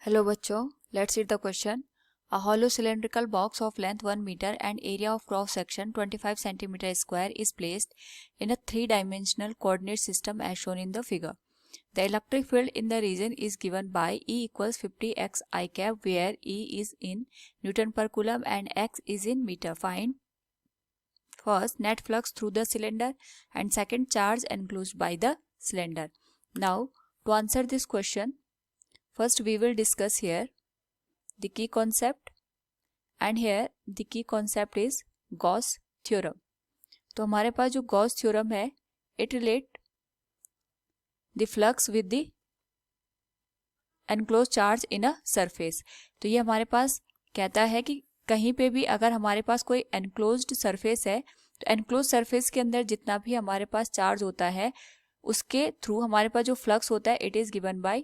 Hello बच्चों, let's read the question. A hollow cylindrical box of length 1 meter and area of cross section 25 centimeter square is placed in a three-dimensional coordinate system as shown in the figure. The electric field in the region is given by E equals 50 x I cap, where E is in Newton per coulomb and x is in meter. Find first net flux through the cylinder and second charge enclosed by the cylinder. Now, to answer this question, first we will discuss here the key concept, and here the key concept is Gauss theorem. तो हमारे पास जो Gauss theorem है, it relate the flux with the enclose charge in a surface. तो ये हमारे पास कहता है कि कहीं पे भी अगर हमारे पास कोई एनक्लोज्ड सरफेस है, तो एनक्लोज सरफेस के अंदर जितना भी हमारे पास चार्ज होता है उसके थ्रू हमारे पास जो फ्लक्स होता है it is given by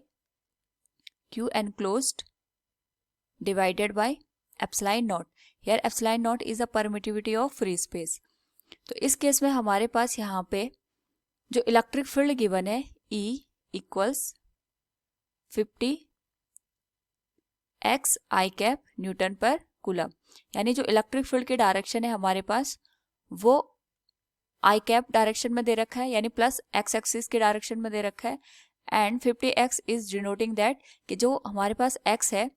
Q enclosed divided by epsilon naught. Here epsilon naught is a permittivity of free space. तो इस केस में हमारे पास यहाँ पे जो इलेक्ट्रिक फील्ड गिवन है E equals 50 x I cap newton per coulomb. यानी जो इलेक्ट्रिक फील्ड की डायरेक्शन है हमारे पास वो I कैप डायरेक्शन में दे रखा है, यानी प्लस x एक्सिस की डायरेक्शन में दे रखा है. And 50x is denoting that कि जो हमारे पास x है,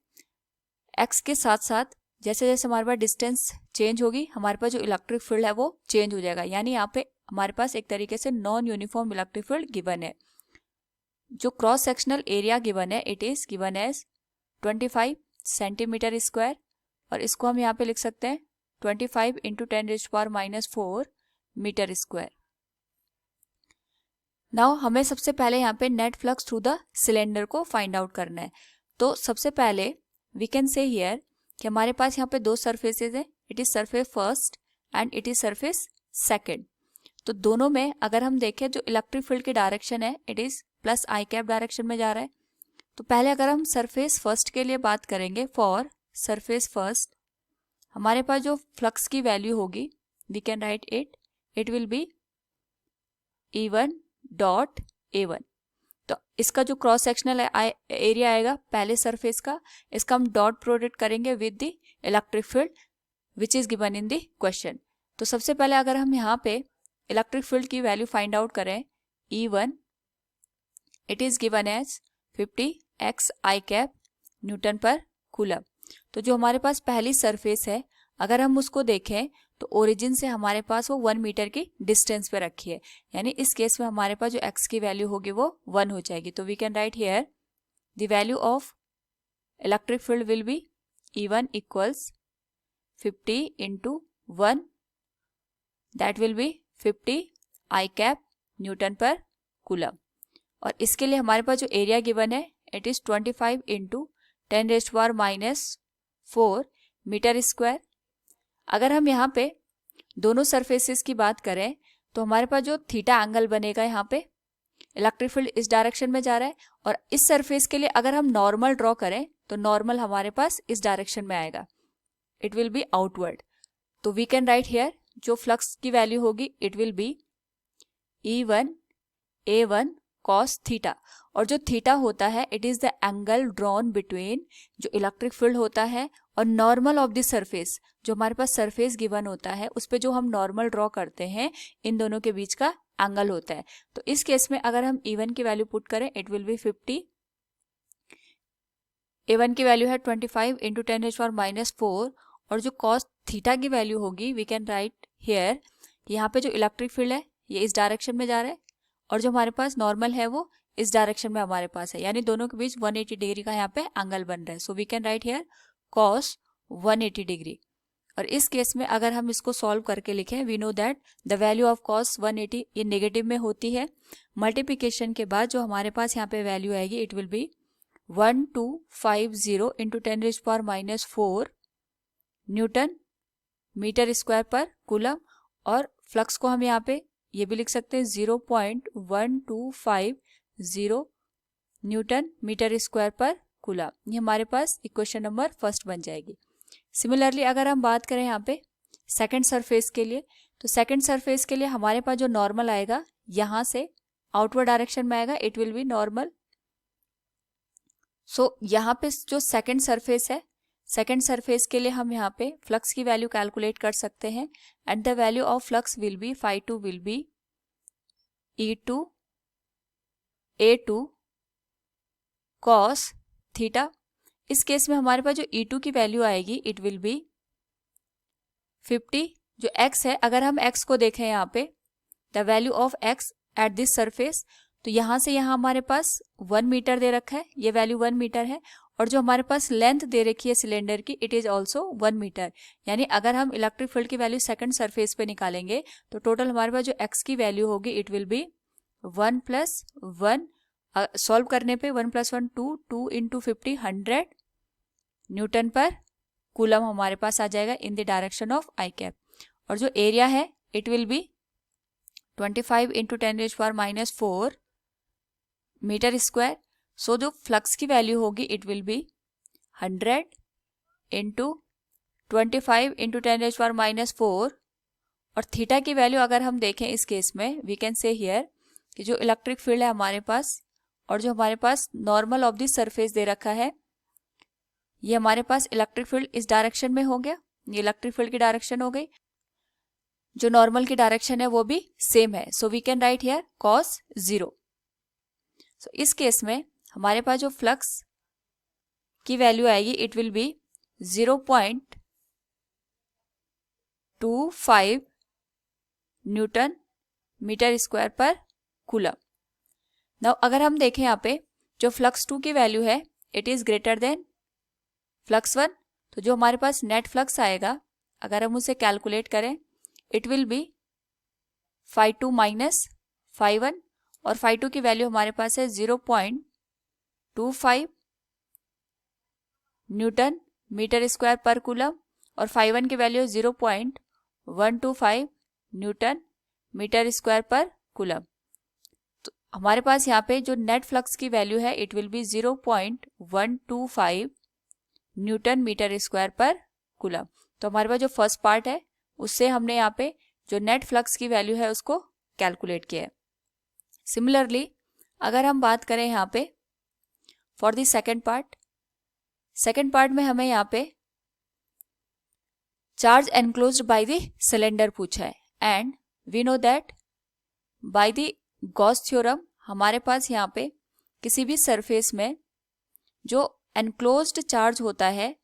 x के साथ साथ जैसे जैसे हमारे पास डिस्टेंस चेंज होगी हमारे पास जो इलेक्ट्रिक फील्ड है वो चेंज हो जाएगा. यानी यहाँ पे हमारे पास एक तरीके से non uniform electric field given है. जो क्रॉस सेक्शनल एरिया गिवन है it is given as 25 centimetre square, और इसको हम यहाँ पे लिख सकते हैं 25 इंटू 10⁻⁻⁴ मीटर स्क्वायर. नाउ हमें सबसे पहले यहाँ पे net flux through the cylinder को फाइंड आउट करना है. तो सबसे पहले वी कैन से हियर कि हमारे पास यहाँ पे दो सरफेसेस है, it is surface first and it is surface second. तो दोनों में अगर हम देखें जो इलेक्ट्रिक फील्ड की डायरेक्शन है it is plus I cap direction में जा रहा है. तो पहले अगर हम सरफेस फर्स्ट के लिए बात करेंगे, फॉर सरफेस फर्स्ट हमारे पास जो फ्लक्स की वैल्यू होगी we can write it will be E1 dot A1. तो इसका जो क्रॉस सेक्शनल एरिया आएगा पहले सरफेस का, इसका हम डॉट प्रोडक्ट करेंगे with the electric field which is given in the question. तो सबसे पहले अगर हम यहाँ पे इलेक्ट्रिक फील्ड की वैल्यू फाइंड आउट करें, E1 it is given as 50 x I cap newton per coulomb. तो जो हमारे पास पहली सरफेस है अगर हम उसको देखें तो ओरिजिन से हमारे पास वो 1 मीटर की डिस्टेंस पे रखी है, यानी इस केस में हमारे पास जो x की वैल्यू होगी वो 1 हो जाएगी. तो we can write here the value of electric field will be E1 equals 50 into 1, that will be 50 I cap newton per coulomb. और इसके लिए हमारे पास जो एरिया गिवन है it is 25 into 10⁻⁻⁴ metre square. अगर हम यहाँ पे दोनों सरफेसेस की बात करें तो हमारे पास जो थीटा एंगल बनेगा यहाँ पे इलेक्ट्रिक फील्ड इस डायरेक्शन में जा रहा है, और इस सरफेस के लिए अगर हम नॉर्मल ड्रॉ करें तो नॉर्मल हमारे पास इस डायरेक्शन में आएगा, इट विल बी आउटवर्ड. तो वी कैन राइट हियर जो फ्लक्स की वैल्यू होगी it will be E1 A1 cos theta. और जो थीटा होता है it is the angle drawn between जो इलेक्ट्रिक फील्ड होता है और नॉर्मल ऑफ द सरफेस. जो हमारे पास सरफेस गिवन होता है उस पे जो हम नॉर्मल ड्रॉ करते हैं इन दोनों के बीच का एंगल होता है. तो इस केस में अगर हम E1 की वैल्यू पुट करें इट विल बी 50. A1 की वैल्यू है 25 इंटू 10⁻⁻⁴, और जो cos थीटा की वैल्यू होगी वी कैन राइट हियर यहाँ पे जो इलेक्ट्रिक फील्ड है ये इस डायरेक्शन में जा रहा है और जो हमारे पास नॉर्मल है वो इस डायरेक्शन में हमारे पास है, यानी दोनों के बीच 180 डिग्री का यहाँ पे एंगल बन रहा है. So we can write here cos 180 degree. और इस केस में अगर हम इसको सॉल्व करके लिखें we know that the value of cos 180 ये नेगेटिव में होती है. मल्टीप्लिकेशन के बाद जो हमारे पास यहाँ पे वैल्यू आएगी it will be 1250 into 10⁻⁻⁴ newton metre square per coulomb. और फ्लक्स को हम यहाँ पे ये भी लिख सकते हैं 0.1250 Newton metre square per coulomb. ये हमारे पास इक्वेशन नंबर फर्स्ट बन जाएगी. सिमिलरली अगर हम बात करें यहाँ पे सेकंड सरफेस के लिए, तो सेकंड सरफेस के लिए हमारे पास जो नॉर्मल आएगा यहाँ से आउटवर्ड डायरेक्शन में आएगा, it will B normal so यहाँ पे जो सेकंड सरफेस है, सेकंड सरफेस के लिए हम यहाँ पे फ्लक्स की वैल्यू कैलकुलेट कर सकते हैं and the value of flux will be phi2 will be E2 A2 cos theta. इस केस में हमारे पास जो E2 की वैल्यू आएगी इट विल बी 50, जो x है, अगर हम x को देखें यहाँ पे the value of x at this surface, तो यहाँ से यहाँ हमारे पास 1 मीटर दे रखा है, ये वैल्यू 1 मीटर है, और जो हमारे पास लेंथ दे रखी है सिलेंडर की इट इज ऑल्सो 1 मीटर। यानी अगर हम इलेक्ट्रिक फील्ड की वैल्यू सेकंड सरफेस पे निकालेंगे तो टोटल हमारे पास जो x की वैल्यू होगी इट विल बी 1 + 1, सॉल्व करने पे 1 + 1 2, 2 × 50 100 न्यूटन पर कूलम हमारे पास आ जाएगा in the direction of I cap. और जो एरिया है it will be 25 × 10⁻⁴ metre square. So जो फ्लक्स की वैल्यू होगी इट विल बी 100 × 25 × 10⁻⁴, और थीटा की वैल्यू अगर हम देखें इस केस में वी कैन से हियर कि जो इलेक्ट्रिक फील्ड है हमारे पास और जो हमारे पास नॉर्मल ऑफ द सरफेस दे रखा है, ये हमारे पास इलेक्ट्रिक फील्ड इस डायरेक्शन में हो गया, ये इलेक्ट्रिक फील्ड की डायरेक्शन हो गई, जो नॉर्मल की डायरेक्शन है वो भी सेम है। So we can write here cos 0। So इस केस में हमारे पास जो फ्लक्स की वैल्यू आएगी it will be 0.25 newton metre square per coulomb. Now अगर हम देखें यहाँ पे जो फ्लक्स 2 की वैल्यू है it is greater than flux 1, तो जो हमारे पास नेट फ्लक्स आएगा अगर हम उसे कैलकुलेट करें it will B phi2 - phi1, और phi2 की वैल्यू हमारे पास है 0.25 newton metre square per coulomb, और phi1 की value 0.125 newton metre square per coulomb. तो हमारे पास यहाँ पे जो नेट फ्लक्स की वैल्यू है it will be 0.125 newton metre square per coulomb. तो हमारे पास जो फर्स्ट पार्ट है उससे हमने यहाँ पे जो नेट फ्लक्स की वैल्यू है उसको कैलकुलेट किया है। सिमिलरली अगर हम बात करें यहाँ पे फॉर द सेकंड पार्ट में हमें यहाँ पे charge enclosed by the cylinder पूछा है and we know that by the Gauss theorem हमारे पास यहाँ पे किसी भी सरफेस में जो एनक्लोज्ड चार्ज होता है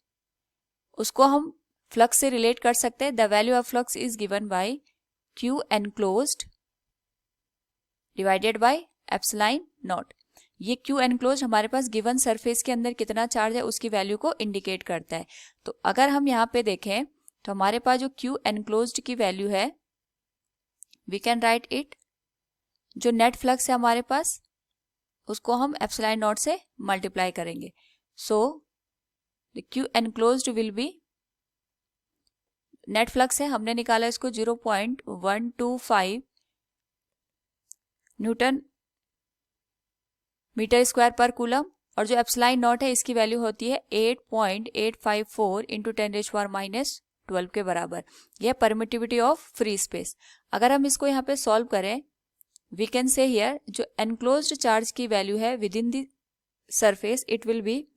उसको हम फ्लक्स से रिलेट कर सकते हैं। The value of flux is given by Q enclosed divided by epsilon not. ये Q एनक्लोज्ड हमारे पास गिवन सरफेस के अंदर कितना चार्ज है उसकी वैल्यू को इंडिकेट करता है। तो अगर हम यहाँ पे देखें तो हमारे पास जो Q एनक्लोज्ड की वैल्यू है वी कैन राइट इट, जो नेट फ्लक्स है हमारे पास उसको हम एप्सिलॉन नॉट से मल्टीप्लाई करेंगे। So the Q enclosed will be, net flux है हमने निकाला इसको 0.125 newton metre square per coulomb, और जो एप्सिलॉन नॉट है इसकी वैल्यू होती है 8.854 × 10⁻⁻12 के बराबर। यह परमिटिविटी ऑफ फ्री स्पेस। अगर हम इसको यहाँ पे सॉल्व करें वी कैन से हियर जो एनक्लोज्ड चार्ज की वैल्यू है with in the surface it will be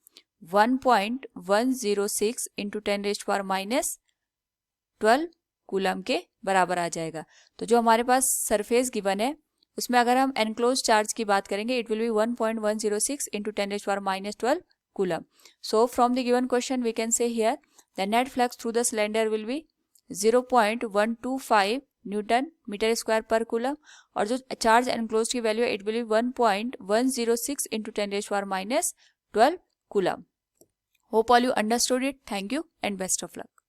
1.106 × 10⁻12 coulomb के बराबर आ जाएगा। तो जो हमारे पास सरफेस गिवन है उसमें अगर हम एनक्लोज चार्ज की बात करेंगे it will be 1.106 × 10⁻12 coulomb. So from the given question we can say here the net flux through the cylinder will be 0.125 newton metre square per coulomb, और जो चार्ज एनक्लोज की वैल्यू है it will be 1.106 × 10⁻12 coulomb. Hope all you understood it. Thank you and best of luck.